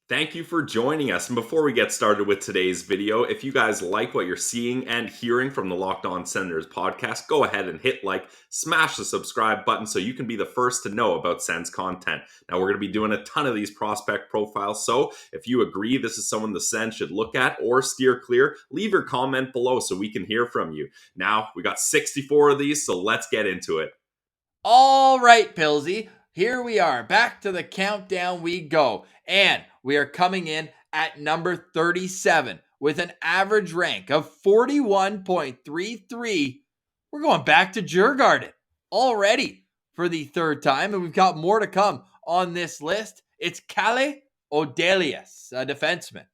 Thank you for joining us. And before we get started with today's video, if you guys like what you're seeing and hearing from the Locked On Senators podcast, go ahead and hit like, smash the subscribe button so you can be the first to know about Sens content. Now, we're going to be doing a ton of these prospect profiles, so if you agree this is someone the Sens should look at or steer clear, leave your comment below so we can hear from you. Now, we got 64 of these, so let's get into it. All right, Pillsy, here we are. Back to the countdown we go. And we are coming in at number 37 with an average rank of 41.33. We're going back to Djurgardens already for the third time, and we've got more to come on this list. It's Calle Odelius, a defenseman.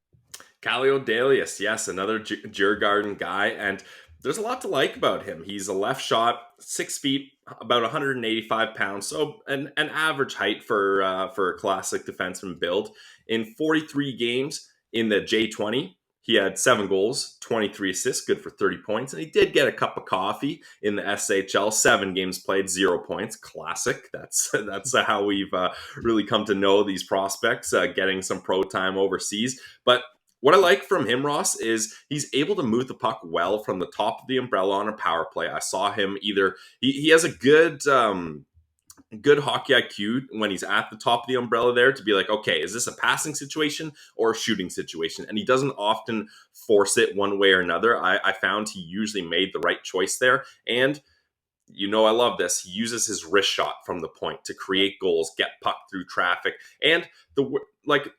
Calle Odelius, yes, another Djurgardens guy, and there's a lot to like about him. He's a left shot, 6 feet, about 185 pounds, so an average height for a classic defenseman build. In 43 games in the J20, he had 7 goals, 23 assists, good for 30 points, and he did get a cup of coffee in the SHL. 7 games played, 0 points. Classic. That's how we've really come to know these prospects, getting some pro time overseas. But what I like from him, Ross, is he's able to move the puck well from the top of the umbrella on a power play. I saw him he has a good hockey IQ when he's at the top of the umbrella there to be like, okay, is this a passing situation or a shooting situation? And he doesn't often force it one way or another. I found he usually made the right choice there. And I love this. He uses his wrist shot from the point to create goals, get puck through traffic. And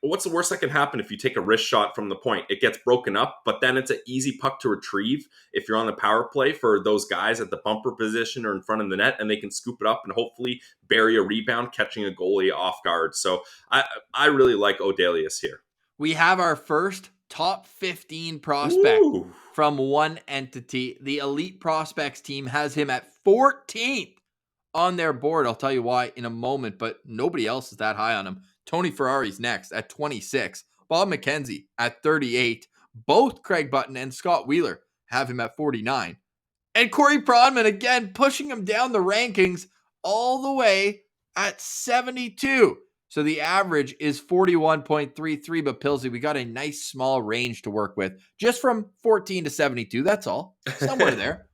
what's the worst that can happen if you take a wrist shot from the point? It gets broken up, but then it's an easy puck to retrieve if you're on the power play for those guys at the bumper position or in front of the net, and they can scoop it up and hopefully bury a rebound, catching a goalie off guard. So I really like Odelius here. We have our first top 15 prospect. Ooh. From one entity. The Elite Prospects team has him at 14th on their board. I'll tell you why in a moment, but nobody else is that high on him. Tony Ferrari's next at 26. Bob McKenzie at 38. Both Craig Button and Scott Wheeler have him at 49. And Corey Pronman again pushing him down the rankings all the way at 72. So the average is 41.33, but Pillsy, we got a nice small range to work with, just from 14 to 72. That's all, somewhere there.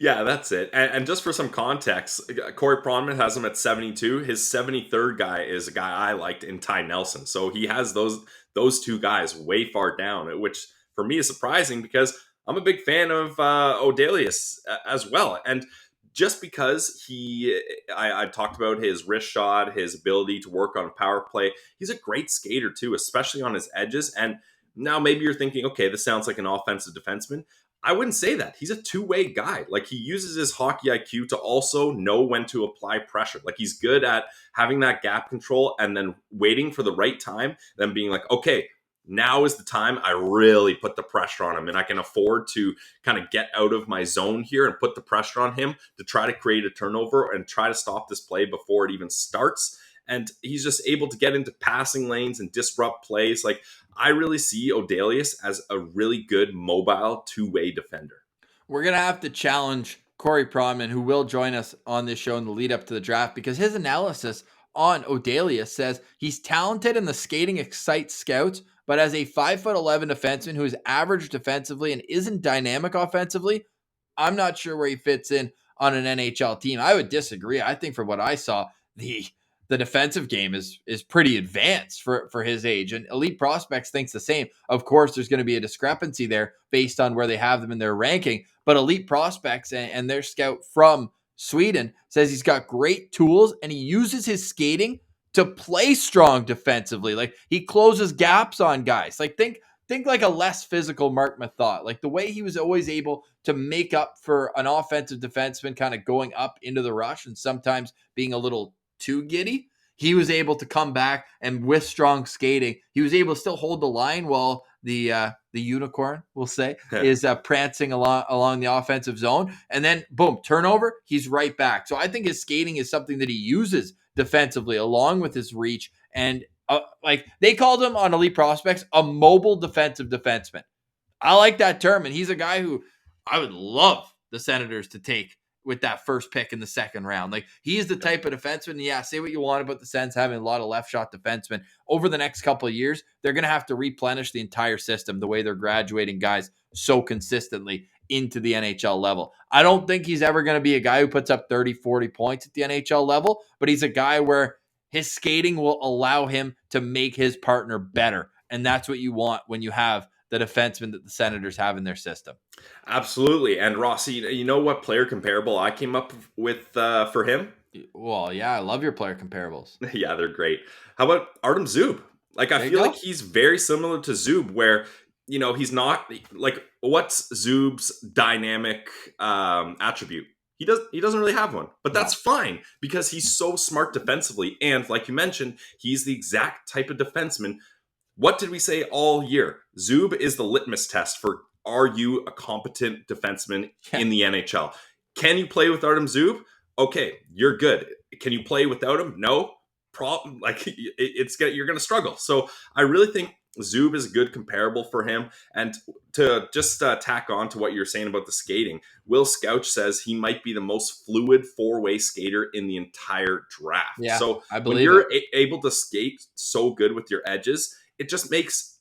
Yeah, that's it. And just for some context, Corey Pronman has him at 72. His 73rd guy is a guy I liked in Ty Nelson. So he has those two guys way far down, which for me is surprising because I'm a big fan of Odelius as well. And just because I talked about his wrist shot, his ability to work on a power play, he's a great skater too, especially on his edges. And now maybe you're thinking, okay, this sounds like an offensive defenseman. I wouldn't say that. He's a two-way guy. Like, he uses his hockey IQ to also know when to apply pressure. Like, he's good at having that gap control and then waiting for the right time, then being like, okay, now is the time I really put the pressure on him, and I can afford to kind of get out of my zone here and put the pressure on him to try to create a turnover and try to stop this play before it even starts. And he's just able to get into passing lanes and disrupt plays. Like, I really see Odelius as a really good mobile two-way defender. We're going to have to challenge Corey Pronman, who will join us on this show in the lead up to the draft, because his analysis on Odelius says he's talented and the skating excites scouts, but as a 5'11" defenseman who is average defensively and isn't dynamic offensively, I'm not sure where he fits in on an NHL team. I would disagree. I think from what I saw, the defensive game is pretty advanced for his age, and Elite Prospects thinks the same. Of course, there's going to be a discrepancy there based on where they have them in their ranking, but Elite Prospects and their scout from Sweden says he's got great tools and he uses his skating to play strong defensively. Like, he closes gaps on guys. Like, think like a less physical Mark Mathot. Like, the way he was always able to make up for an offensive defenseman kind of going up into the rush and sometimes being a little too giddy, he was able to come back, and with strong skating, he was able to still hold the line while the unicorn, we'll say, is prancing along the offensive zone. And then, boom, turnover, he's right back. So I think his skating is something that he uses defensively along with his reach. And like, they called him on Elite Prospects a mobile defensive defenseman. I like that term. And he's a guy who I would love the Senators to take with that first pick in the second round. Like, he's the type of defenseman. Yeah, say what you want about the Sens having a lot of left shot defensemen. Over the next couple of years, they're going to have to replenish the entire system the way they're graduating guys so consistently into the NHL level. I don't think he's ever going to be a guy who puts up 30, 40 points at the NHL level, but he's a guy where his skating will allow him to make his partner better. And that's what you want when you have the defenseman that the Senators have in their system. Absolutely. And Rossi, you know what player comparable I came up with for him? Well, yeah, I love your player comparables. Yeah, they're great. How about Artem Zub? Like, I feel like he's very similar to Zub, where, you know, he's not like, what's Zub's dynamic attribute? He doesn't really have one, but that's fine because he's so smart defensively. And like you mentioned, he's the exact type of defenseman. What did we say all year? Zub is the litmus test for, are you a competent defenseman in the NHL? Can you play with Artem Zub? Okay, you're good. Can you play without him? No problem. Like, you're going to struggle. So I really think Zub is a good comparable for him. And to just tack on to what you're saying about the skating, Will Scouch says he might be the most fluid four-way skater in the entire draft. Yeah, so I believe when you're able to skate so good with your edges, it just makes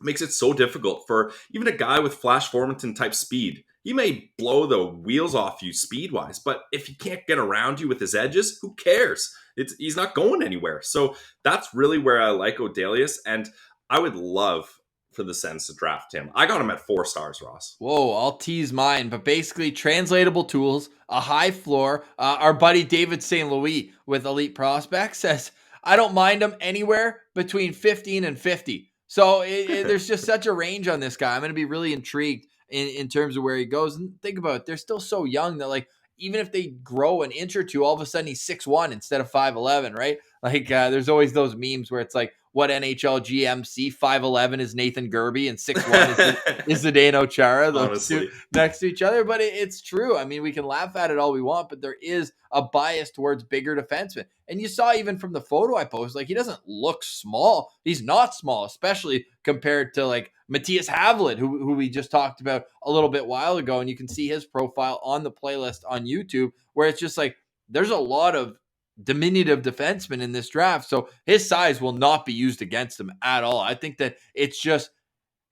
it so difficult for even a guy with Flash Formanton type speed. He may blow the wheels off you speed-wise, but if he can't get around you with his edges, who cares? He's not going anywhere. So that's really where I like Odelius, and I would love for the Sens to draft him. I got him at 4 stars, Ross. Whoa, I'll tease mine, but basically translatable tools, a high floor. Our buddy David St. Louis with Elite Prospects says, I don't mind him anywhere between 15 and 50. So there's just such a range on this guy. I'm going to be really intrigued in terms of where he goes. And think about it, they're still so young that, like, even if they grow an inch or two, all of a sudden he's 6'1" instead of 5'11", right? Like, there's always those memes where it's like, what NHL GMC 5'11" is Nathan Gerbe and 6'1" is Zdeno Chara, those two next to each other. But it's true. I mean, we can laugh at it all we want, but there is a bias towards bigger defensemen. And you saw even from the photo I posted, like, he doesn't look small. He's not small, especially compared to like Matthias Havlin, who we just talked about a little bit while ago. And you can see his profile on the playlist on YouTube, where it's just like, there's a lot of diminutive defenseman in this draft, so his size will not be used against him at all. I think that it's just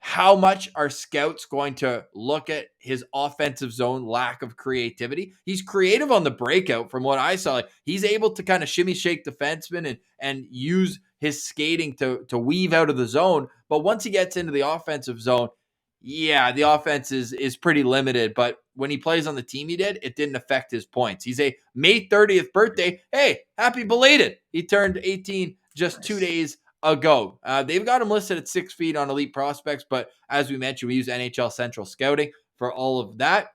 how much are scouts going to look at his offensive zone lack of creativity. He's creative on the breakout from what I saw. Like, he's able to kind of shimmy shake defensemen and use his skating to weave out of the zone. But once he gets into the offensive zone, yeah, the offense is pretty limited. But when he plays on the team he did, it didn't affect his points. He's a May 30th birthday. Hey, happy belated. He turned 18 just 2 days ago. They've got him listed at 6 feet on Elite Prospects, but as we mentioned, we use NHL Central Scouting for all of that.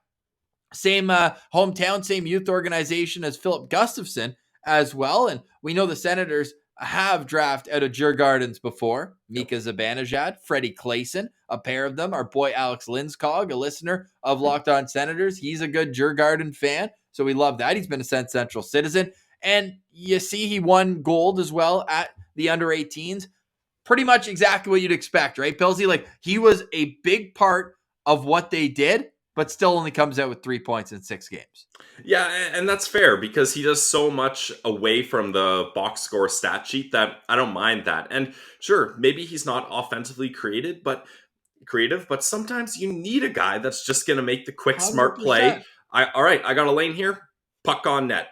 Same hometown, same youth organization as Philip Gustafson as well. And we know the Senators have drafted out of Djurgardens before. Mika Zibanejad, Freddie Clayson, a pair of them. Our boy Alex Linskog, a listener of Locked On Senators. He's a good Djurgarden fan, so we love that. He's been a Sens Central citizen. And you see he won gold as well at the under-18s. Pretty much exactly what you'd expect, right, Pilsy? Like, he was a big part of what they did, but still only comes out with 3 points in 6 games. Yeah, and that's fair because he does so much away from the box score stat sheet that I don't mind that. And sure, maybe he's not offensively creative, but sometimes you need a guy that's just going to make the quick, 100%. Smart play. All right, I got a lane here, puck on net.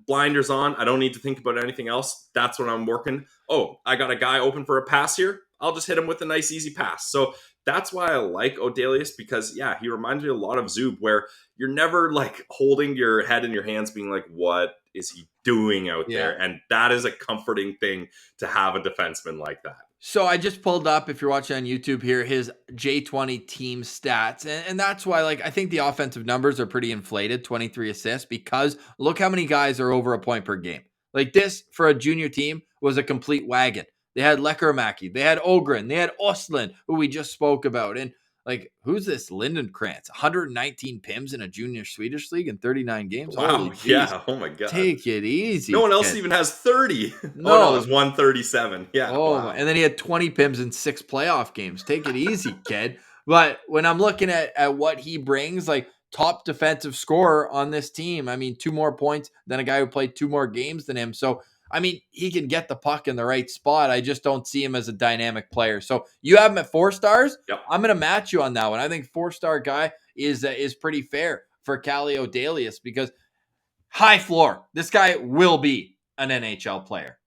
Blinders on. I don't need to think about anything else. That's what I'm working. Oh, I got a guy open for a pass here. I'll just hit him with a nice, easy pass. So that's why I like Odelius because, yeah, he reminds me a lot of Zub, where you're never like holding your head in your hands being like, what is he doing out there? And that is a comforting thing to have a defenseman like that. So I just pulled up, if you're watching on YouTube here, his J20 team stats. And that's why, like, I think the offensive numbers are pretty inflated, 23 assists, because look how many guys are over a point per game. Like, this, for a junior team, was a complete wagon. They had Lekkerimäki, they had Ogren, they had Ostlund, who we just spoke about. And, like, who's this Lindenkrantz? 119 PIMs in a junior Swedish league in 39 games? Wow, yeah, oh my God. Take it easy. No one else even has 30. No, there's 137. Yeah. Oh, wow. And then he had 20 PIMs in 6 playoff games. Take it easy, kid. But when I'm looking at what he brings, like, top defensive scorer on this team. I mean, 2 more points than a guy who played 2 more games than him. So, I mean, he can get the puck in the right spot. I just don't see him as a dynamic player. So you have him at 4 stars. Yep. I'm going to match you on that one. I think 4-star guy is pretty fair for Calle Odelius because high floor. This guy will be an NHL player.